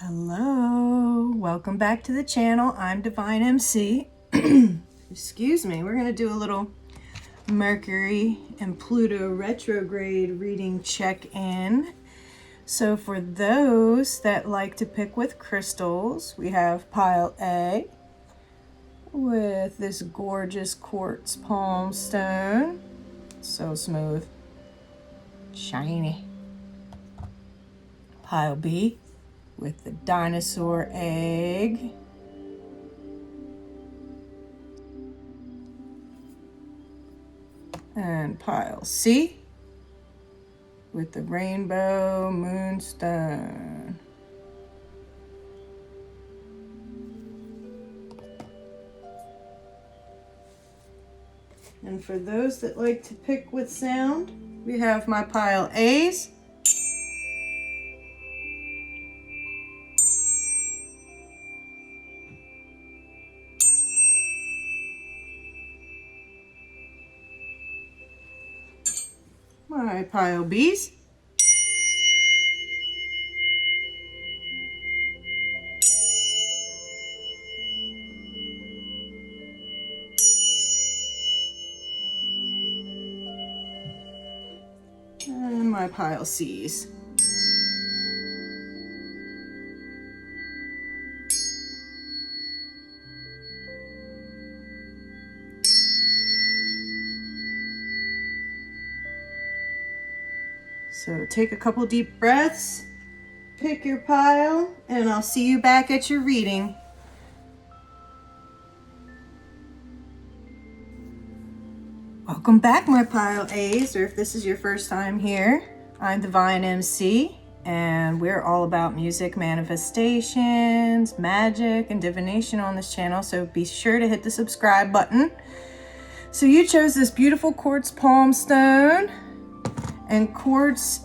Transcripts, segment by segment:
Hello, welcome back to the channel. I'm DvineMC. Excuse me, we're gonna do a little Mercury and Pluto retrograde reading check-in. So for those that like to pick with crystals, we have pile A with this gorgeous quartz palm stone. So smooth, shiny. Pile B with the dinosaur egg. And pile C with the rainbow moonstone. And for those that like to pick with sound, we have my pile A's. My pile B's. And my pile C's. So take a couple deep breaths, pick your pile, and I'll see you back at your reading. Welcome back, my pile A's, or if this is your first time here, I'm DvineMC, and we're all about music, manifestations, magic, and divination on this channel, so be sure to hit the subscribe button. So you chose this beautiful quartz palm stone, and quartz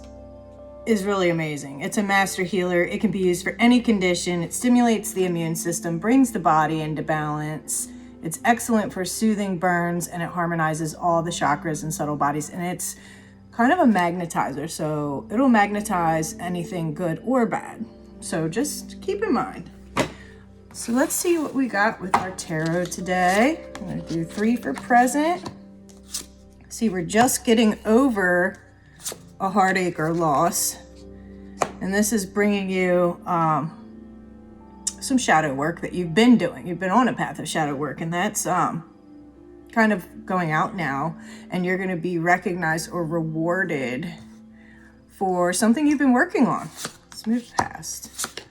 is really amazing. It's a master healer. It can be used for any condition. It stimulates the immune system, brings the body into balance. It's excellent for soothing burns, and it harmonizes all the chakras and subtle bodies. And it's kind of a magnetizer, so it'll magnetize anything good or bad. So just keep in mind. So let's see what we got with our tarot today. I'm gonna do 3 for present. See, we're just getting over a heartache or loss, and this is bringing you some shadow work that you've been doing. You've been on a path of shadow work, and that's kind of going out now, and you're going to be recognized or rewarded for something you've been working on. Let's move past.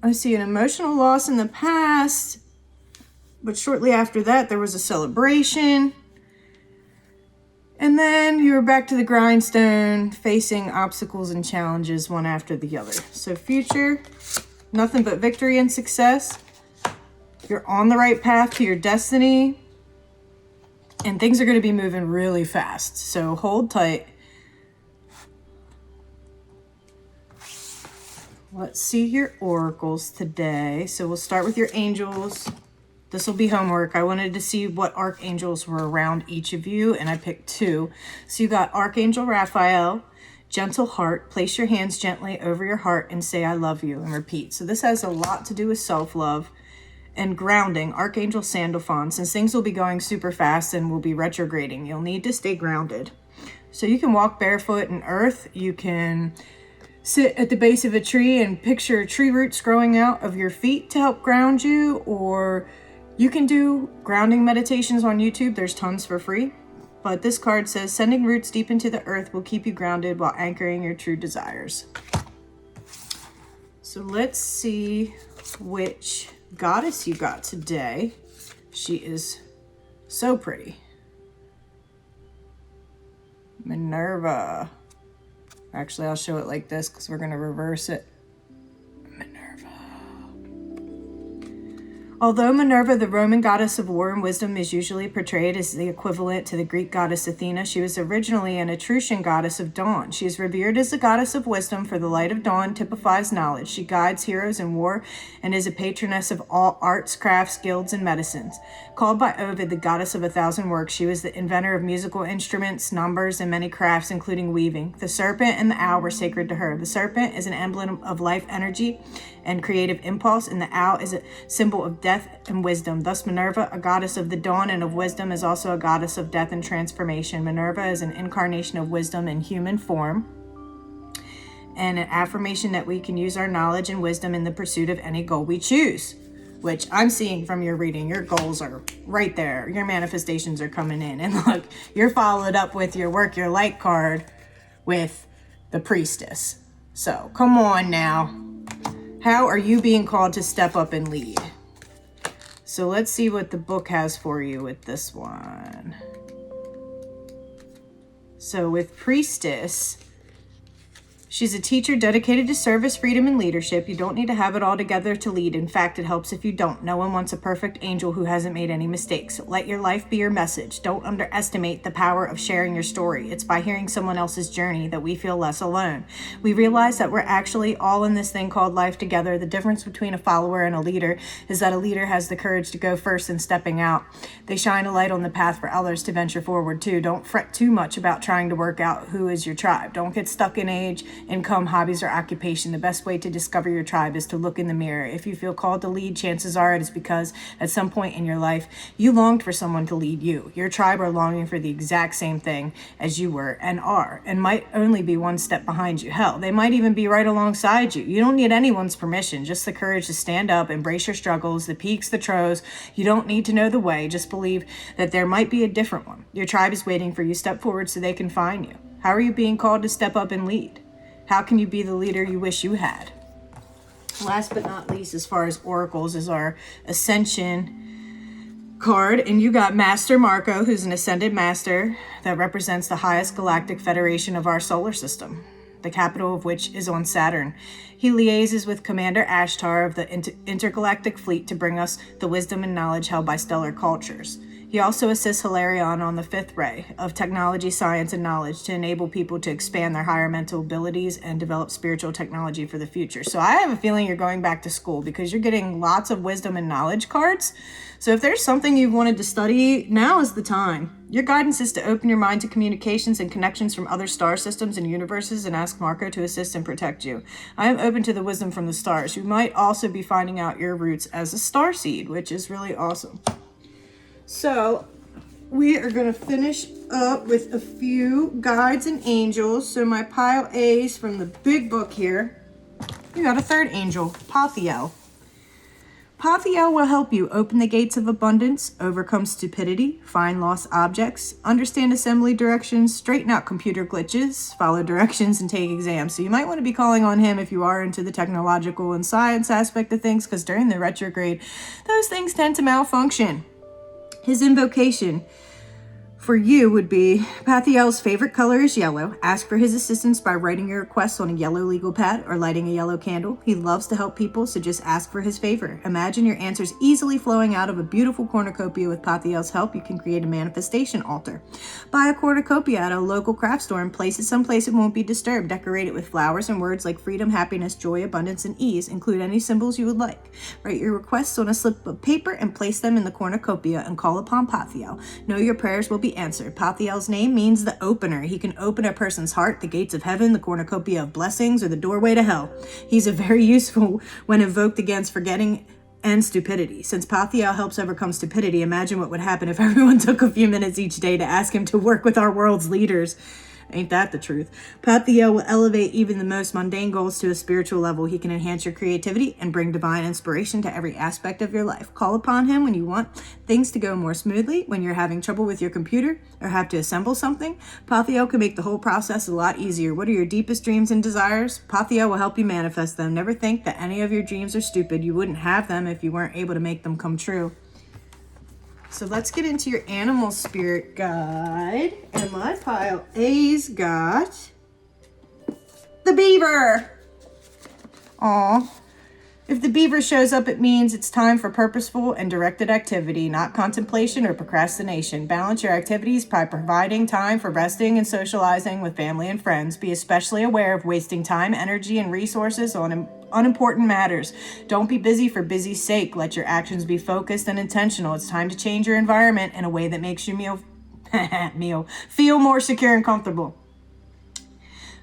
I see an emotional loss in the past, but shortly after that there was a celebration. And then you were back to the grindstone, facing obstacles and challenges one after the other. So future, nothing but victory and success. You're on the right path to your destiny. And things are going to be moving really fast. So hold tight. Let's see your oracles today. So we'll start with your angels. This will be homework. I wanted to see what archangels were around each of you, and I picked 2. So you got Archangel Raphael, gentle heart. Place your hands gently over your heart and say, I love you, and repeat. So this has a lot to do with self-love and grounding. Archangel Sandalphon, since things will be going super fast and will be retrograding, you'll need to stay grounded. So you can walk barefoot in earth. You can sit at the base of a tree and picture tree roots growing out of your feet to help ground you, or you can do grounding meditations on YouTube. There's tons for free. But this card says, sending roots deep into the earth will keep you grounded while anchoring your true desires. So let's see which goddess you got today. She is so pretty. Minerva. Actually, I'll show it like this because we're going to reverse it. Although Minerva, the Roman goddess of war and wisdom, is usually portrayed as the equivalent to the Greek goddess Athena, she was originally an Etruscan goddess of dawn. She is revered as the goddess of wisdom, for the light of dawn typifies knowledge. She guides heroes in war and is a patroness of all arts, crafts, guilds, and medicines. Called by Ovid the goddess of 1,000 works, she was the inventor of musical instruments, numbers, and many crafts, including weaving. The serpent and the owl were sacred to her. The serpent is an emblem of life energy and creative impulse, and the owl is a symbol of death and wisdom. Thus, Minerva, a goddess of the dawn and of wisdom, is also a goddess of death and transformation. Minerva is an incarnation of wisdom in human form, and an affirmation that we can use our knowledge and wisdom in the pursuit of any goal we choose, which I'm seeing from your reading. Your goals are right there. Your manifestations are coming in. And look, you're followed up with your work, your light card with the priestess. So come on now. How are you being called to step up and lead? So let's see what the book has for you with this one. So with priestess, she's a teacher dedicated to service, freedom, and leadership. You don't need to have it all together to lead. In fact, it helps if you don't. No one wants a perfect angel who hasn't made any mistakes. Let your life be your message. Don't underestimate the power of sharing your story. It's by hearing someone else's journey that we feel less alone. We realize that we're actually all in this thing called life together. The difference between a follower and a leader is that a leader has the courage to go first and stepping out. They shine a light on the path for others to venture forward too. Don't fret too much about trying to work out who is your tribe. Don't get stuck in age, income, hobbies, or occupation. The best way to discover your tribe is to look in the mirror. If you feel called to lead, chances are it is because at some point in your life, you longed for someone to lead you. Your tribe are longing for the exact same thing as you were and are, and might only be one step behind you. Hell, they might even be right alongside you. You don't need anyone's permission, just the courage to stand up, embrace your struggles, the peaks, the troughs. You don't need to know the way, just believe that there might be a different one. Your tribe is waiting for you. Step forward so they can find you. How are you being called to step up and lead? How can you be the leader you wish you had? Last but not least, as far as oracles, is our Ascension card. And you got Master Marco, who's an ascended master that represents the highest galactic federation of our solar system, the capital of which is on Saturn. He liaises with Commander Ashtar of the intergalactic fleet to bring us the wisdom and knowledge held by stellar cultures. He also assists Hilarion on the fifth ray of technology, science, and knowledge to enable people to expand their higher mental abilities and develop spiritual technology for the future. So I have a feeling you're going back to school because you're getting lots of wisdom and knowledge cards. So if there's something you've wanted to study, now is the time. Your guidance is to open your mind to communications and connections from other star systems and universes and ask Marco to assist and protect you. I am open to the wisdom from the stars. You might also be finding out your roots as a star seed, which is really awesome. So we are going to finish up with a few guides and angels. So my pile A's from the big book here. You got a third angel, Pothiel. Pothiel will help you open the gates of abundance, overcome stupidity, find lost objects, understand assembly directions, straighten out computer glitches, follow directions, and take exams. So you might want to be calling on him if you are into the technological and science aspect of things, because during the retrograde, those things tend to malfunction. His invocation for you would be, Pothiel's favorite color is yellow. Ask for his assistance by writing your requests on a yellow legal pad or lighting a yellow candle. He loves to help people, so just ask for his favor. Imagine your answers easily flowing out of a beautiful cornucopia. With Pothiel's help, you can create a manifestation altar. Buy a cornucopia at a local craft store and place it someplace it won't be disturbed. Decorate it with flowers and words like freedom, happiness, joy, abundance, and ease. Include any symbols you would like. Write your requests on a slip of paper and place them in the cornucopia and call upon Pothiel. Know your prayers will be answered. Pothiel's name means the opener. He can open a person's heart, the gates of heaven, the cornucopia of blessings, or the doorway to hell. He's a very useful when invoked against forgetting and stupidity. Since Pothiel helps overcome stupidity, imagine what would happen if everyone took a few minutes each day to ask him to work with our world's leaders. Ain't that the truth? Pothiel will elevate even the most mundane goals to a spiritual level. He can enhance your creativity and bring divine inspiration to every aspect of your life. Call upon him when you want things to go more smoothly, when you're having trouble with your computer or have to assemble something. Pothiel can make the whole process a lot easier. What are your deepest dreams and desires? Pothiel will help you manifest them. Never think that any of your dreams are stupid. You wouldn't have them if you weren't able to make them come true. So let's get into your animal spirit guide. And my pile A's got the beaver. Aw. If the beaver shows up, it means it's time for purposeful and directed activity, not contemplation or procrastination. Balance your activities by providing time for resting and socializing with family and friends. Be especially aware of wasting time, energy, and resources on unimportant matters. Don't be busy for busy's sake. Let your actions be focused and intentional. It's time to change your environment in a way that makes you feel more secure and comfortable.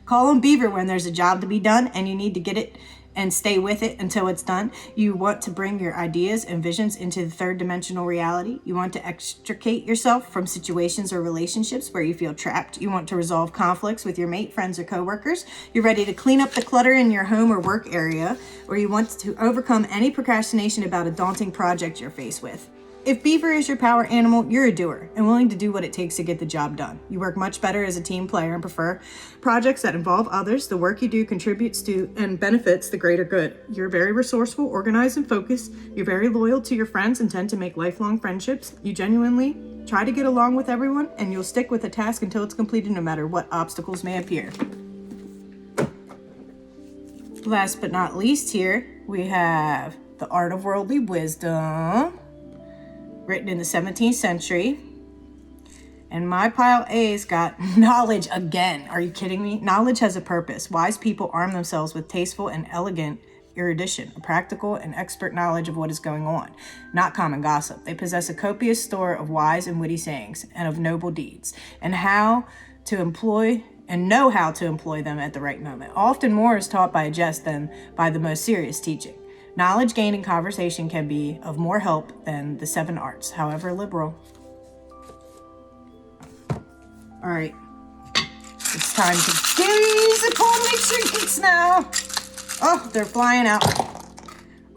Call him Beaver when there's a job to be done and you need to get it and stay with it until it's done. You want to bring your ideas and visions into the third dimensional reality. You want to extricate yourself from situations or relationships where you feel trapped. You want to resolve conflicts with your mate, friends, or coworkers. You're ready to clean up the clutter in your home or work area, or you want to overcome any procrastination about a daunting project you're faced with. If Beaver is your power animal, you're a doer and willing to do what it takes to get the job done. You work much better as a team player and prefer projects that involve others. The work you do contributes to and benefits the greater good. You're very resourceful, organized, and focused. You're very loyal to your friends and tend to make lifelong friendships. You genuinely try to get along with everyone, and you'll stick with a task until it's completed, no matter what obstacles may appear. Last but not least, here we have The Art of Worldly Wisdom, written in the 17th century. And my pile A's got knowledge again. Are you kidding me? Knowledge has a purpose. Wise people arm themselves with tasteful and elegant erudition, a practical and expert knowledge of what is going on, not common gossip. They possess a copious store of wise and witty sayings and of noble deeds, and know how to employ them at the right moment. Often more is taught by a jest than by the most serious teaching. Knowledge gained in conversation can be of more help than the 7 arts, however liberal. All right, it's time to gaze upon nature geeks now. Oh, they're flying out.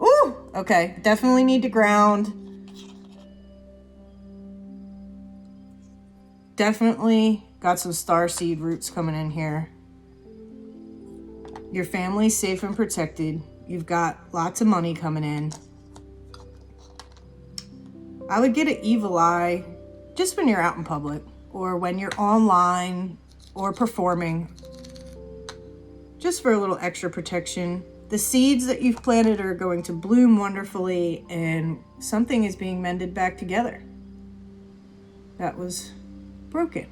Ooh, okay, definitely need to ground. Definitely got some starseed roots coming in here. Your family's safe and protected. You've got lots of money coming in. I would get an evil eye just when you're out in public or when you're online or performing, just for a little extra protection. The seeds that you've planted are going to bloom wonderfully, and something is being mended back together that was broken.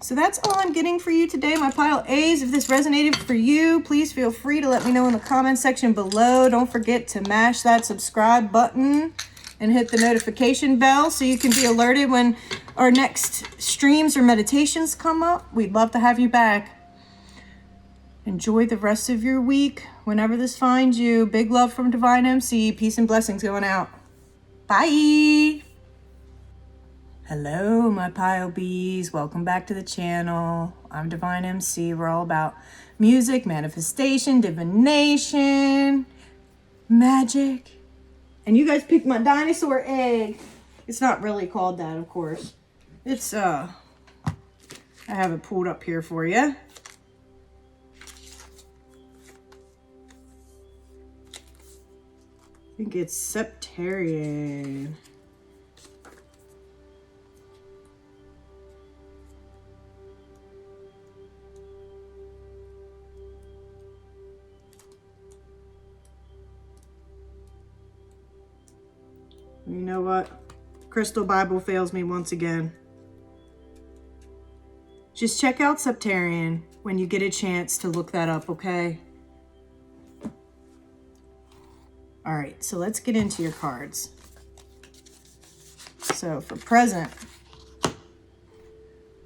So that's all I'm getting for you today, my pile A's. If this resonated for you, please feel free to let me know in the comment section below. Don't forget to mash that subscribe button and hit the notification bell so you can be alerted when our next streams or meditations come up. We'd love to have you back. Enjoy the rest of your week whenever this finds you. Big love from Dvine MC. Peace and blessings going out. Bye. Hello, my pile bees. Welcome back to the channel. I'm Dvine MC. We're all about music, manifestation, divination, magic. And you guys picked my dinosaur egg. It's not really called that, of course. It's, I have it pulled up here for you. I think it's Septarian. You know what? Crystal Bible fails me once again. Just check out Septarian when you get a chance to look that up, okay? All right, so let's get into your cards. So for present,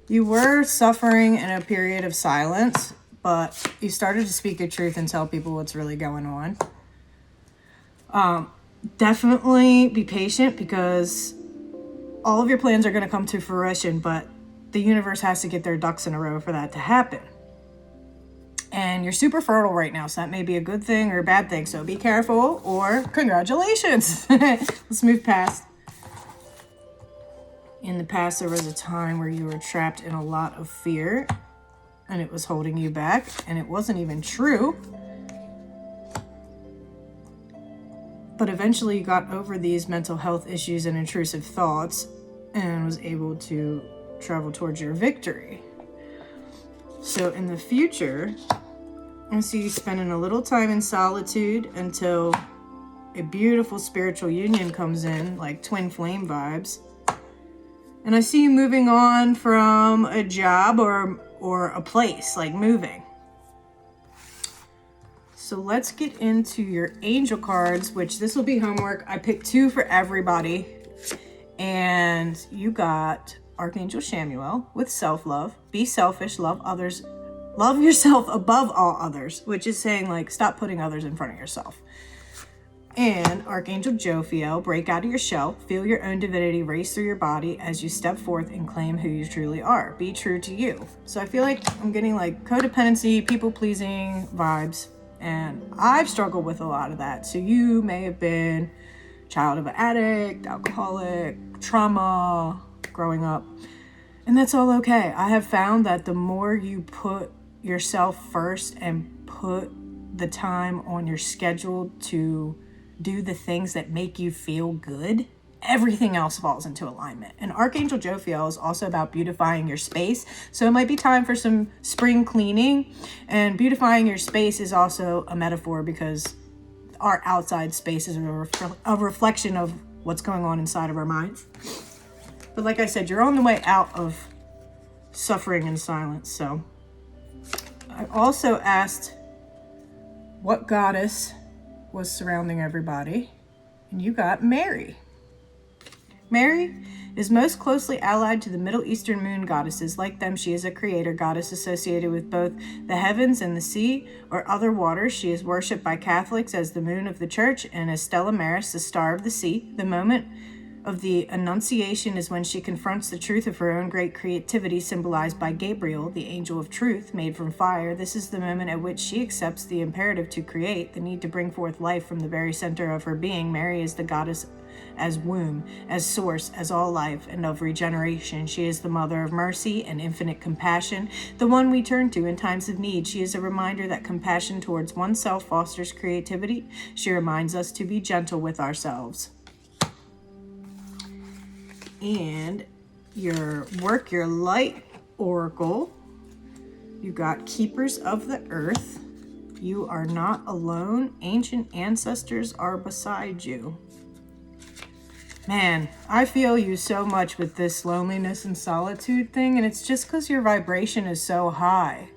you were suffering in a period of silence, but you started to speak your truth and tell people what's really going on. Definitely be patient because all of your plans are going to come to fruition, but the universe has to get their ducks in a row for that to happen. And you're super fertile right now, so that may be a good thing or a bad thing. So be careful, or congratulations. Let's move past. In the past, there was a time where you were trapped in a lot of fear and it was holding you back, and it wasn't even true. But eventually you got over these mental health issues and intrusive thoughts and was able to travel towards your victory. So in the future, I see you spending a little time in solitude until a beautiful spiritual union comes in, like twin flame vibes. And I see you moving on from a job or a place, like moving. So let's get into your angel cards, which this will be homework. I picked 2 for everybody. And you got Archangel Shamuel with self-love. Be selfish, love others, love yourself above all others, which is saying like stop putting others in front of yourself. And Archangel Jophiel, break out of your shell, feel your own divinity race through your body as you step forth and claim who you truly are. Be true to you. So I feel like I'm getting like codependency, people-pleasing vibes. And I've struggled with a lot of that. So you may have been child of an addict, alcoholic, trauma, growing up. And that's all okay. I have found that the more you put yourself first and put the time on your schedule to do the things that make you feel good, everything else falls into alignment. And Archangel Jophiel is also about beautifying your space. So it might be time for some spring cleaning. And beautifying your space is also a metaphor because our outside space is a reflection of what's going on inside of our minds. But like I said, you're on the way out of suffering and silence. So I also asked what goddess was surrounding everybody, and you got Mary. Mary is most closely allied to the Middle Eastern moon goddesses. Like them, she is a creator goddess associated with both the heavens and the sea or other waters. She is worshipped by Catholics as the moon of the church and as Stella Maris, the star of the sea. The moment of the Annunciation is when she confronts the truth of her own great creativity, symbolized by Gabriel, the angel of truth, made from fire. This is the moment at which she accepts the imperative to create, the need to bring forth life from the very center of her being. Mary is the goddess as womb, as source, as all life, and of regeneration. She is the mother of mercy and infinite compassion, the one we turn to in times of need. She is a reminder that compassion towards oneself fosters creativity. She reminds us to be gentle with ourselves. And your work, your light oracle, you got Keepers of the Earth. You are not alone. Ancient ancestors are beside you. Man, I feel you so much with this loneliness and solitude thing, and it's just because your vibration is so high.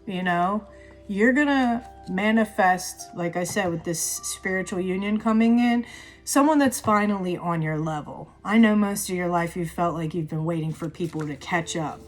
You know, you're gonna manifest, like I said, with this spiritual union coming in, someone that's finally on your level. I know most of your life you felt like you've been waiting for people to catch up.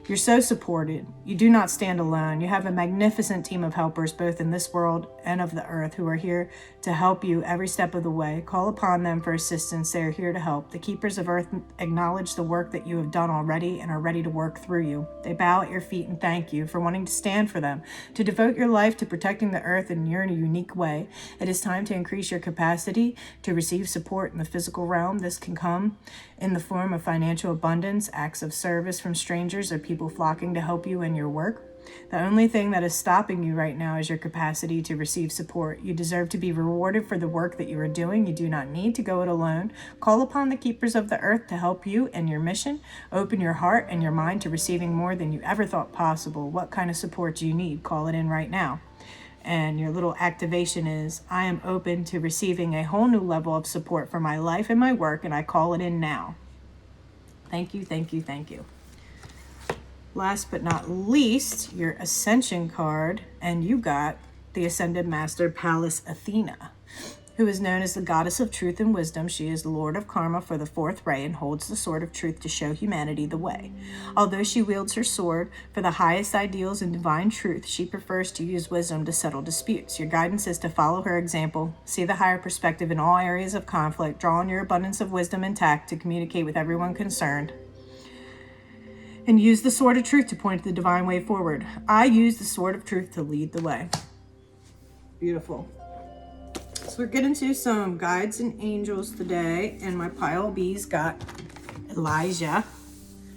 You're so supported. You do not stand alone. You have a magnificent team of helpers, both in this world and of the earth, who are here to help you every step of the way. Call upon them for assistance. They are here to help. The Keepers of Earth acknowledge the work that you have done already and are ready to work through you. They bow at your feet and thank you for wanting to stand for them, to devote your life to protecting the earth in your unique way. It is time to increase your capacity to receive support in the physical realm. This can come in the form of financial abundance, acts of service from strangers, or people flocking to help you in your work. The only thing that is stopping you right now is your capacity to receive support. You deserve to be rewarded for the work that you are doing. You do not need to go it alone. Call upon the Keepers of the Earth to help you in your mission. Open your heart and your mind to receiving more than you ever thought possible. What kind of support do you need? Call it in right now. And your little activation is, I am open to receiving a whole new level of support for my life and my work, and I call it in now. Thank you, thank you, thank you. Last but not least, your Ascension card, and you got the Ascended Master Pallas Athena, who is known as the Goddess of Truth and Wisdom. She is the Lord of Karma for the fourth ray and holds the sword of truth to show humanity the way. Although she wields her sword for the highest ideals and divine truth, she prefers to use wisdom to settle disputes. Your guidance is to follow her example, see the higher perspective in all areas of conflict, draw on your abundance of wisdom and tact to communicate with everyone concerned, and use the sword of truth to point the divine way forward. I use the sword of truth to lead the way. Beautiful. So we're getting to some guides and angels today, and my pile B's got Elijah.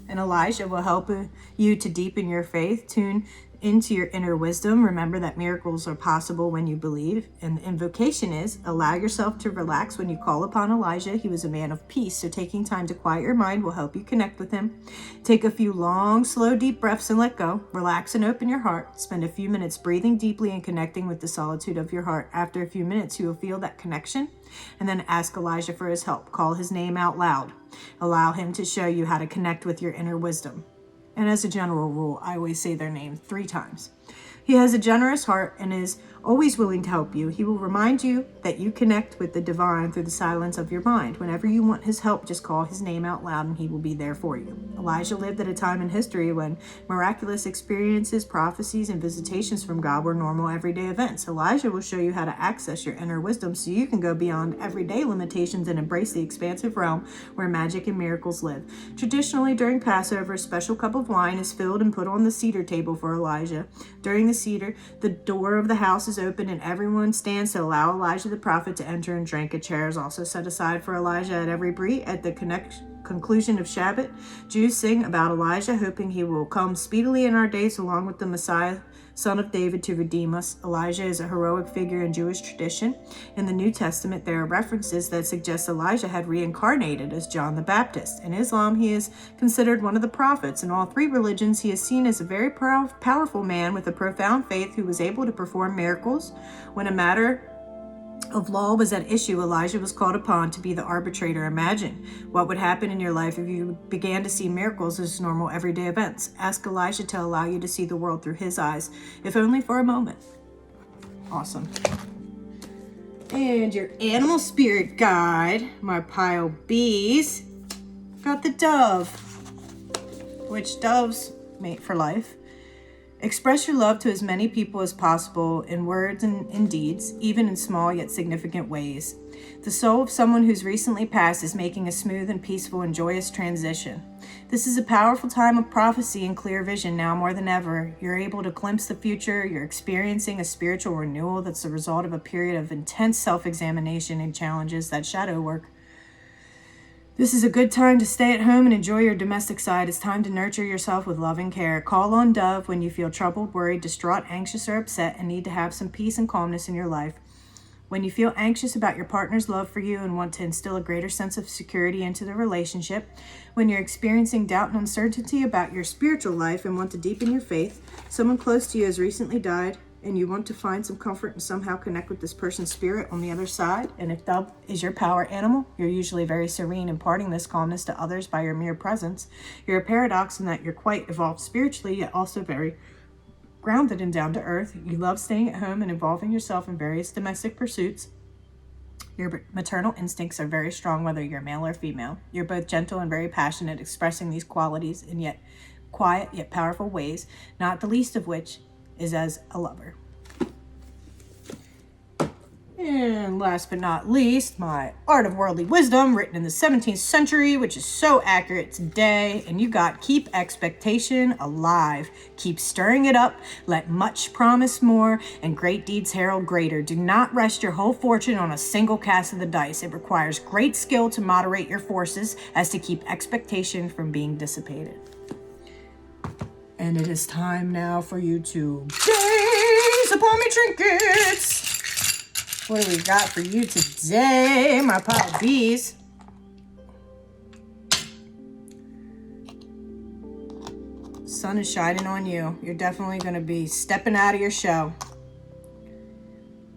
And Elijah will help you to deepen your faith, tune into your inner wisdom. Remember that miracles are possible when you believe. And the invocation is, allow yourself to relax when you call upon Elijah. He was a man of peace, so taking time to quiet your mind will help you connect with him. Take a few long, slow, deep breaths and let go. Relax and open your heart. Spend a few minutes breathing deeply and connecting with the solitude of your heart. After a few minutes, you will feel that connection. And then ask Elijah for his help. Call his name out loud. Allow him to show you how to connect with your inner wisdom. And as a general rule, I always say their name 3 times. He has a generous heart and is always willing to help you. He will remind you that you connect with the divine through the silence of your mind. Whenever you want his help, just call his name out loud and he will be there for you. Elijah lived at a time in history when miraculous experiences, prophecies, and visitations from God were normal everyday events. Elijah will show you how to access your inner wisdom so you can go beyond everyday limitations and embrace the expansive realm where magic and miracles live. Traditionally, during Passover, a special cup of wine is filled and put on the cedar table for Elijah. During the cedar, the door of the house is open and everyone stands to allow Elijah the prophet to enter and drink. A chair is also set aside for Elijah at every brit. At the conclusion of Shabbat, Jews sing about Elijah, hoping he will come speedily in our days along with the Messiah, son of David, to redeem us. Elijah is a heroic figure in Jewish tradition. In the New Testament, there are references that suggest Elijah had reincarnated as John the Baptist. In Islam, he is considered one of the prophets. In all 3 religions, he is seen as a very powerful man with a profound faith who was able to perform miracles. When a matter of law was at issue, Elijah was called upon to be the arbitrator. Imagine what would happen in your life if you began to see miracles as normal everyday events. Ask Elijah to allow you to see the world through his eyes, if only for a moment. Awesome. And your animal spirit guide, my pile bees, got the dove, which doves mate for life. Express your love to as many people as possible in words and in deeds, even in small yet significant ways. The soul of someone who's recently passed is making a smooth and peaceful and joyous transition. This is a powerful time of prophecy and clear vision now more than ever. You're able to glimpse the future. You're experiencing a spiritual renewal that's the result of a period of intense self-examination and challenges, that shadow work. This is a good time to stay at home and enjoy your domestic side. It's time to nurture yourself with loving care. Call on Dove when you feel troubled, worried, distraught, anxious, or upset and need to have some peace and calmness in your life. When you feel anxious about your partner's love for you and want to instill a greater sense of security into the relationship. When you're experiencing doubt and uncertainty about your spiritual life and want to deepen your faith. Someone close to you has recently died and you want to find some comfort and somehow connect with this person's spirit on the other side. And if Dove is your power animal, you're usually very serene, imparting this calmness to others by your mere presence. You're a paradox in that you're quite evolved spiritually, yet also very grounded and down to earth. You love staying at home and involving yourself in various domestic pursuits. Your maternal instincts are very strong, whether you're male or female. You're both gentle and very passionate, expressing these qualities in yet quiet yet powerful ways, not the least of which is as a lover. And last but not least, my Art of Worldly Wisdom, written in the 17th century, which is so accurate today. And you got, keep expectation alive. Keep stirring it up. Let much promise more, and great deeds herald greater. Do not rest your whole fortune on a single cast of the dice. It requires great skill to moderate your forces as to keep expectation from being dissipated. And it is time now for you to gaze upon me trinkets. What do we got for you today, my pile bees? Sun is shining on you. You're definitely going to be stepping out of your shell.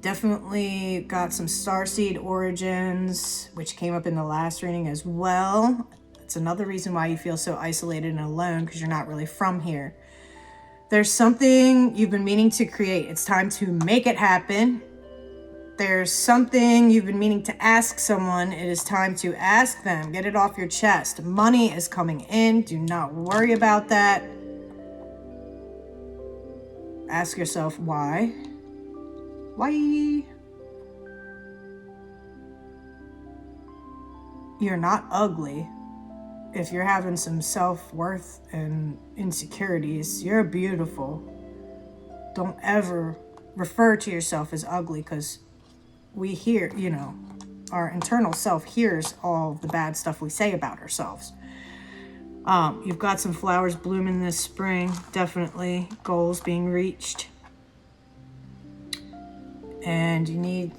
Definitely got some starseed origins, which came up in the last reading as well. It's another reason why you feel so isolated and alone, because you're not really from here. There's something you've been meaning to create. It's time to make it happen. There's something you've been meaning to ask someone. It is time to ask them. Get it off your chest. Money is coming in. Do not worry about that. Ask yourself why. Why? You're not ugly. If you're having some self-worth and insecurities, you're beautiful. Don't ever refer to yourself as ugly, because we hear, our internal self hears all the bad stuff we say about ourselves. You've got some flowers blooming this spring, definitely goals being reached. And you need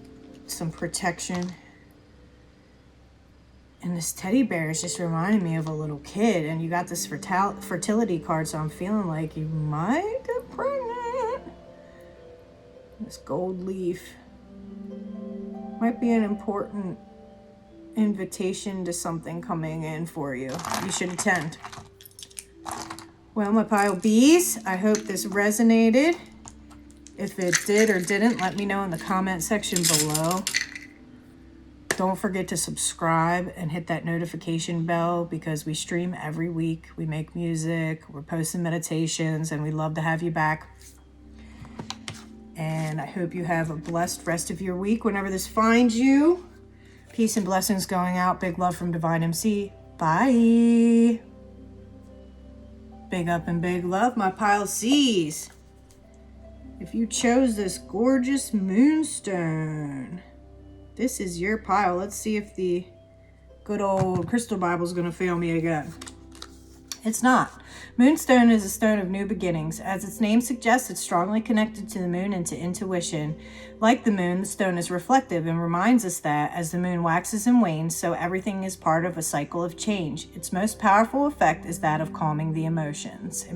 some protection. And this teddy bear is just reminding me of a little kid. And you got this fertility card, so I'm feeling like you might get pregnant. This gold leaf might be an important invitation to something coming in for you. You should attend. Well, my pile bees, I hope this resonated. If it did or didn't, let me know in the comment section below. Don't forget to subscribe and hit that notification bell because we stream every week. We make music, we're posting meditations, and we love to have you back. And I hope you have a blessed rest of your week whenever this finds you. Peace and blessings going out. Big love from Dvine MC. Bye. Big up and big love, my pile C's. If you chose this gorgeous moonstone, this is your pile. Let's see if the good old crystal Bible is going to fail me again. It's not. Moonstone is a stone of new beginnings. As its name suggests, it's strongly connected to the moon and to intuition. Like the moon, the stone is reflective and reminds us that as the moon waxes and wanes, so everything is part of a cycle of change. Its most powerful effect is that of calming the emotions. It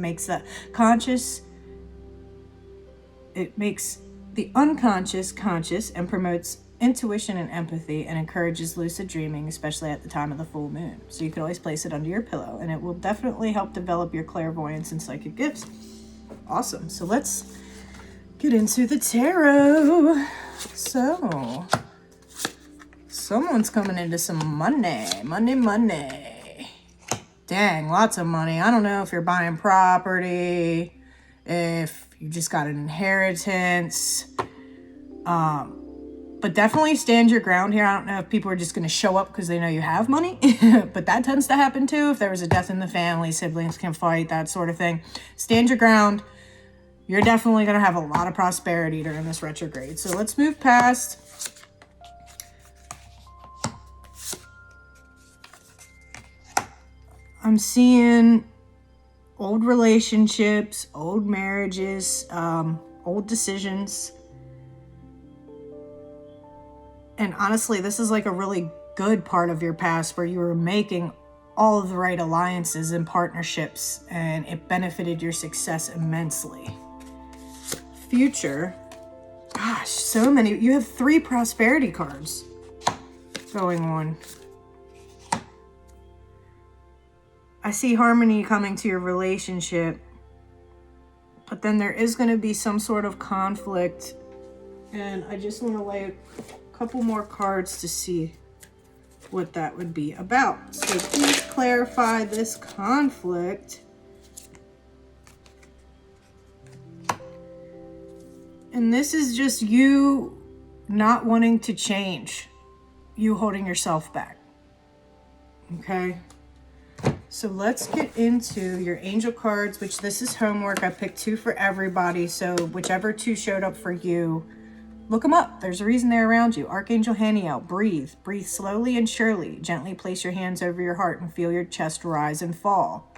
makes the unconscious conscious and promotes intuition and empathy and encourages lucid dreaming, especially at the time of the full moon. So you can always place it under your pillow and it will definitely help develop your clairvoyance and psychic gifts. Awesome. So let's get into the tarot. So someone's coming into some money. Dang, lots of money. I don't know if you're buying property, if you just got an inheritance, but definitely stand your ground here. I don't know if people are just going to show up because they know you have money, but that tends to happen too. If there was a death in the family, siblings can fight, that sort of thing. Stand your ground. You're definitely going to have a lot of prosperity during this retrograde. So let's move past. I'm seeing old relationships, old marriages, old decisions. And honestly, this is like a really good part of your past where you were making all of the right alliances and partnerships and it benefited your success immensely. Future, gosh, so many. You have 3 prosperity cards going on. I see harmony coming to your relationship, but then there is going to be some sort of conflict. And I just want to lay a couple more cards to see what that would be about. So please clarify this conflict. And this is just you not wanting to change, you holding yourself back. Okay? So let's get into your angel cards, which this is homework. I picked 2 for everybody. So whichever 2 showed up for you, look them up. There's a reason they're around you. Archangel Haniel, breathe. Breathe slowly and surely. Gently place your hands over your heart and feel your chest rise and fall.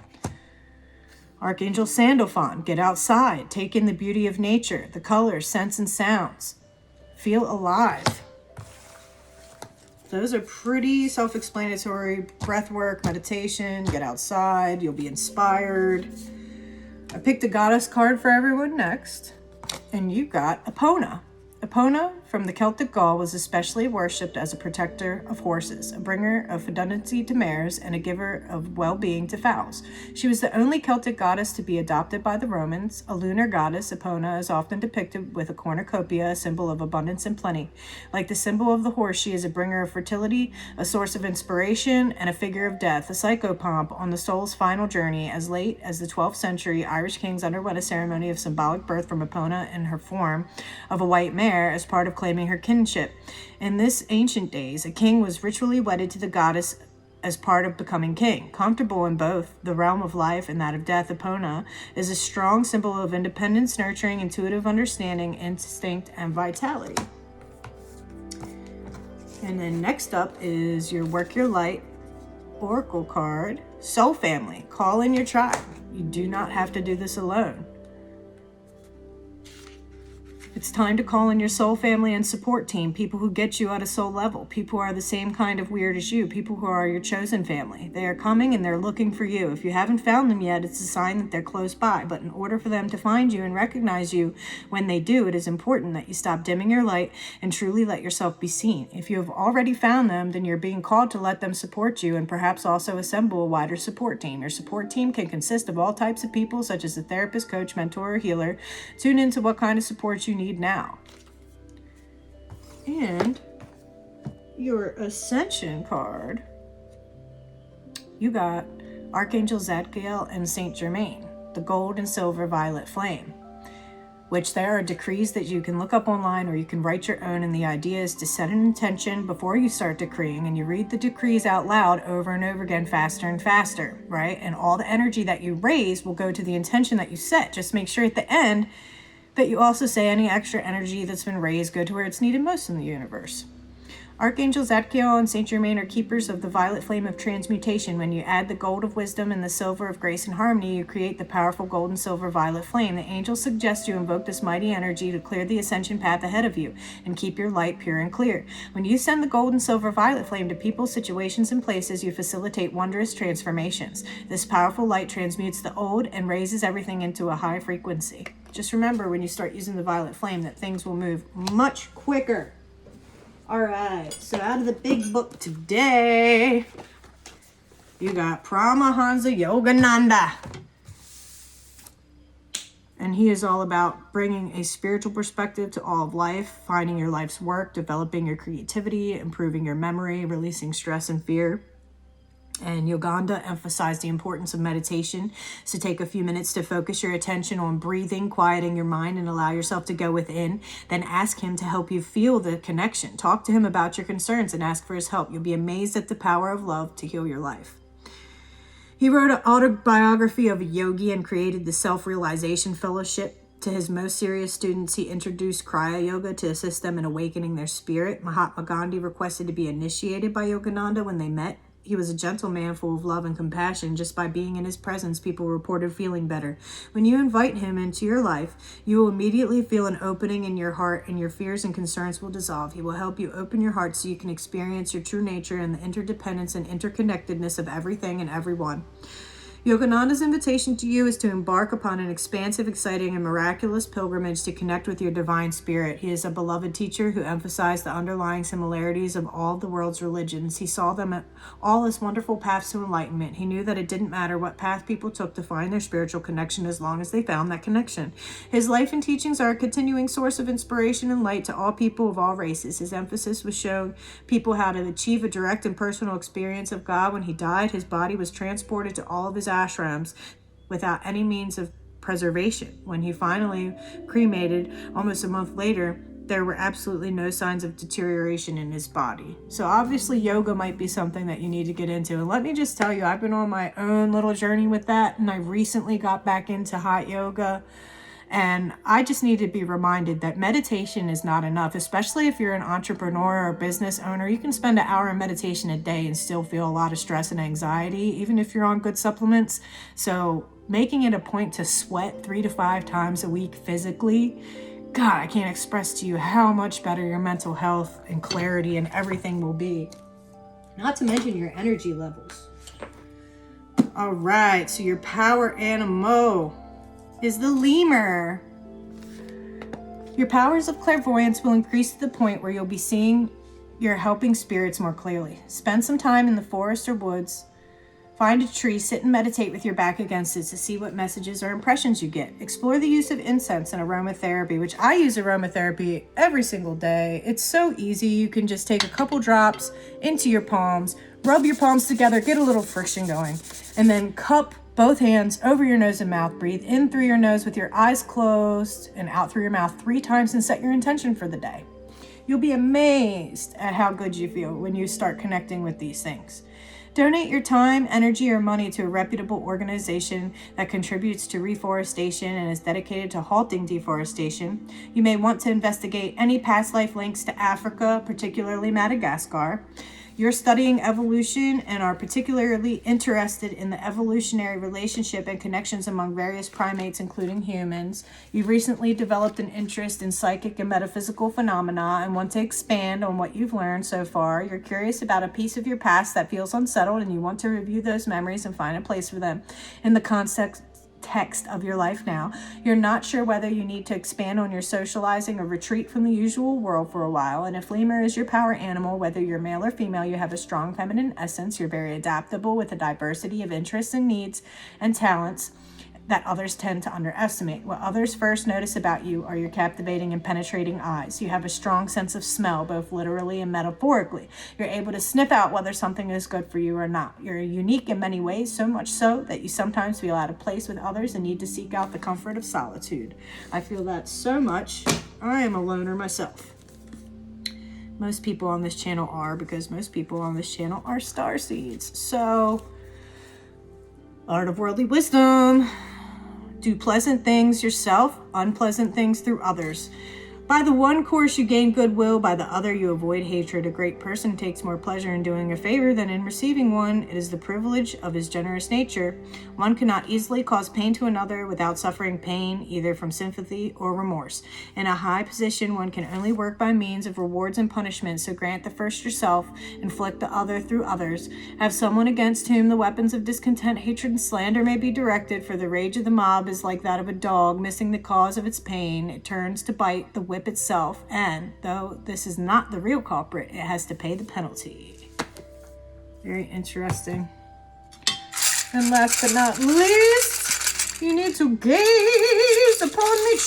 Archangel Sandalphon, get outside. Take in the beauty of nature, the colors, scents, and sounds. Feel alive. Those are pretty self-explanatory. Breath work, meditation, get outside. You'll be inspired. I picked a goddess card for everyone next. And you got Epona. Epona from the Celtic Gaul was especially worshipped as a protector of horses, a bringer of fecundity to mares, and a giver of well-being to fowls. She was the only Celtic goddess to be adopted by the Romans. A lunar goddess, Epona is often depicted with a cornucopia, a symbol of abundance and plenty. Like the symbol of the horse, she is a bringer of fertility, a source of inspiration, and a figure of death, a psychopomp on the soul's final journey. As late as the 12th century, Irish kings underwent a ceremony of symbolic birth from Epona in her form of a white mare as part of claiming her kinship. In this ancient days, a king was ritually wedded to the goddess as part of becoming king. Comfortable in both the realm of life and that of death, Epona is a strong symbol of independence, nurturing, intuitive understanding, instinct, and vitality. And then next up is your Work Your Light oracle card, soul family. Call in your tribe. You do not have to do this alone. It's time to call in your soul family and support team, people who get you at a soul level, people who are the same kind of weird as you, people who are your chosen family. They are coming and they're looking for you. If you haven't found them yet, it's a sign that they're close by. But in order for them to find you and recognize you when they do, it is important that you stop dimming your light and truly let yourself be seen. If you have already found them, then you're being called to let them support you and perhaps also assemble a wider support team. Your support team can consist of all types of people, such as a therapist, coach, mentor, or healer. Tune into what kind of support you need now. And your ascension card, you got Archangel Zadkiel and Saint Germain, the gold and silver violet flame, which there are decrees that you can look up online or you can write your own. And the idea is to set an intention before you start decreeing, and you read the decrees out loud over and over again, faster and faster, right? And all the energy that you raise will go to the intention that you set. Just make sure at the end that you also say any extra energy that's been raised go to where it's needed most in the universe. Archangel Zadkiel and Saint Germain are keepers of the violet flame of transmutation. When you add the gold of wisdom and the silver of grace and harmony, you create the powerful gold and silver violet flame. The angels suggest you invoke this mighty energy to clear the ascension path ahead of you and keep your light pure and clear. When you send the gold and silver violet flame to people, situations, and places, you facilitate wondrous transformations. This powerful light transmutes the old and raises everything into a high frequency. Just remember when you start using the violet flame that things will move much quicker. All right, so out of the big book today, you got Paramahansa Yogananda. And he is all about bringing a spiritual perspective to all of life, finding your life's work, developing your creativity, improving your memory, releasing stress and fear. And Yogananda emphasized the importance of meditation. So take a few minutes to focus your attention on breathing, quieting your mind, and allow yourself to go within. Then ask him to help you feel the connection. Talk to him about your concerns and ask for his help. You'll be amazed at the power of love to heal your life. He wrote an autobiography of a yogi and created the Self-Realization Fellowship. To his most serious students, he introduced Kriya Yoga to assist them in awakening their spirit. Mahatma Gandhi requested to be initiated by Yogananda when they met. He was a gentle man full of love and compassion. Just by being in his presence, people reported feeling better. When you invite him into your life, you will immediately feel an opening in your heart and your fears and concerns will dissolve. He will help you open your heart so you can experience your true nature and the interdependence and interconnectedness of everything and everyone. Yogananda's invitation to you is to embark upon an expansive, exciting, and miraculous pilgrimage to connect with your divine spirit. He is a beloved teacher who emphasized the underlying similarities of all the world's religions. He saw them all as wonderful paths to enlightenment. He knew that it didn't matter what path people took to find their spiritual connection as long as they found that connection. His life and teachings are a continuing source of inspiration and light to all people of all races. His emphasis was showing people how to achieve a direct and personal experience of God. When he died, his body was transported to all of his ashrams without any means of preservation. When he finally cremated almost a month later, there were absolutely no signs of deterioration in his body. So obviously yoga might be something that you need to get into. And let me just tell you, I've been on my own little journey with that, and I recently got back into hot yoga. And I just need to be reminded that meditation is not enough, especially if you're an entrepreneur or business owner. You can spend an hour in meditation a day and still feel a lot of stress and anxiety, even if you're on good supplements. So making it a point to sweat 3 to 5 times a week physically, God, I can't express to you how much better your mental health and clarity and everything will be. Not to mention your energy levels. All right, so your power animal is the lemur. Your powers of clairvoyance will increase to the point where you'll be seeing your helping spirits more clearly. Spend some time in the forest or woods. Find a tree, sit and meditate with your back against it to see what messages or impressions you get. Explore the use of incense and aromatherapy, which I use aromatherapy every single day. It's so easy. You can just take a couple drops into your palms, rub your palms together, get a little friction going, and then cup both hands over your nose and mouth. Breathe in through your nose with your eyes closed and out through your mouth 3 times and set your intention for the day. You'll be amazed at how good you feel when you start connecting with these things. Donate your time, energy, or money to a reputable organization that contributes to reforestation and is dedicated to halting deforestation. You may want to investigate any past life links to Africa, particularly Madagascar. You're studying evolution and are particularly interested in the evolutionary relationship and connections among various primates, including humans. You've recently developed an interest in psychic and metaphysical phenomena and want to expand on what you've learned so far. You're curious about a piece of your past that feels unsettled, and you want to review those memories and find a place for them in the context of your life now. You're not sure whether you need to expand on your socializing or retreat from the usual world for a while. And if lemur is your power animal, whether you're male or female, you have a strong feminine essence. You're very adaptable with a diversity of interests and needs and talents that others tend to underestimate. What others first notice about you are your captivating and penetrating eyes. You have a strong sense of smell, both literally and metaphorically. You're able to sniff out whether something is good for you or not. You're unique in many ways, so much so that you sometimes feel out of place with others and need to seek out the comfort of solitude. I feel that so much. I am a loner myself. Most people on this channel are, because most people on this channel are starseeds. So, Art of Worldly Wisdom. Do pleasant things yourself, unpleasant things through others. By the one course you gain goodwill, by the other you avoid hatred. A great person takes more pleasure in doing a favor than in receiving one. It is the privilege of his generous nature. One cannot easily cause pain to another without suffering pain, either from sympathy or remorse. In a high position, one can only work by means of rewards and punishments, so grant the first yourself, inflict the other through others. Have someone against whom the weapons of discontent, hatred, and slander may be directed, for the rage of the mob is like that of a dog missing the cause of its pain. It turns to bite the whip itself, and though this is not the real culprit, it has to pay the penalty. Very interesting. And last but not least, you need to gaze upon the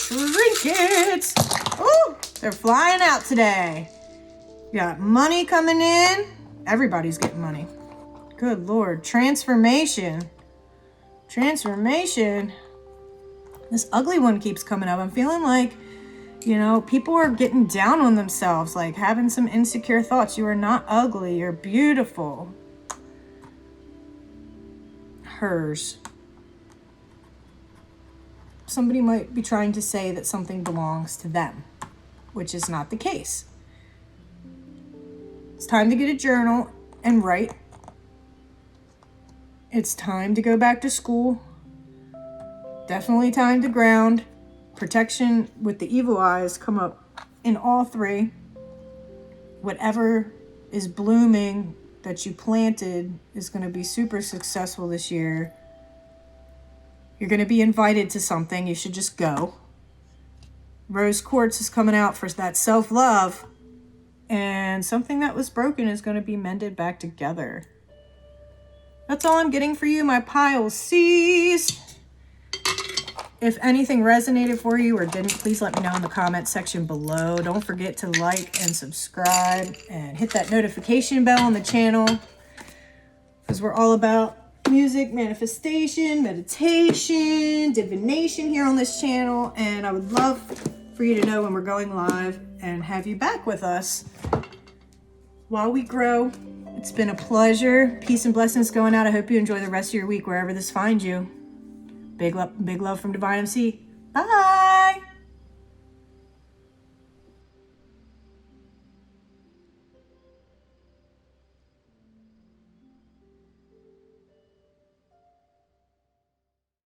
trinkets. Oh, they're flying out today. You got money coming in. Everybody's getting money. Good Lord. Transformation. This ugly one keeps coming up. I'm feeling like, you know, people are getting down on themselves, like having some insecure thoughts. You are not ugly. You're beautiful. Hers. Somebody might be trying to say that something belongs to them, which is not the case. It's time to get a journal and write. It's time to go back to school. Definitely time to ground. Protection with the evil eyes come up in all three. Whatever is blooming that you planted is going to be super successful this year. You're going to be invited to something. You should just go. Rose quartz is coming out for that self-love. And something that was broken is going to be mended back together. That's all I'm getting for you, my pile C's. If anything resonated for you or didn't, please let me know in the comment section below. Don't forget to like and subscribe and hit that notification bell on the channel, because we're all about music, manifestation, meditation, divination here on this channel. And I would love for you to know when we're going live and have you back with us while we grow. It's been a pleasure. Peace and blessings going out. I hope you enjoy the rest of your week wherever this finds you. Big love from Dvine MC. Bye.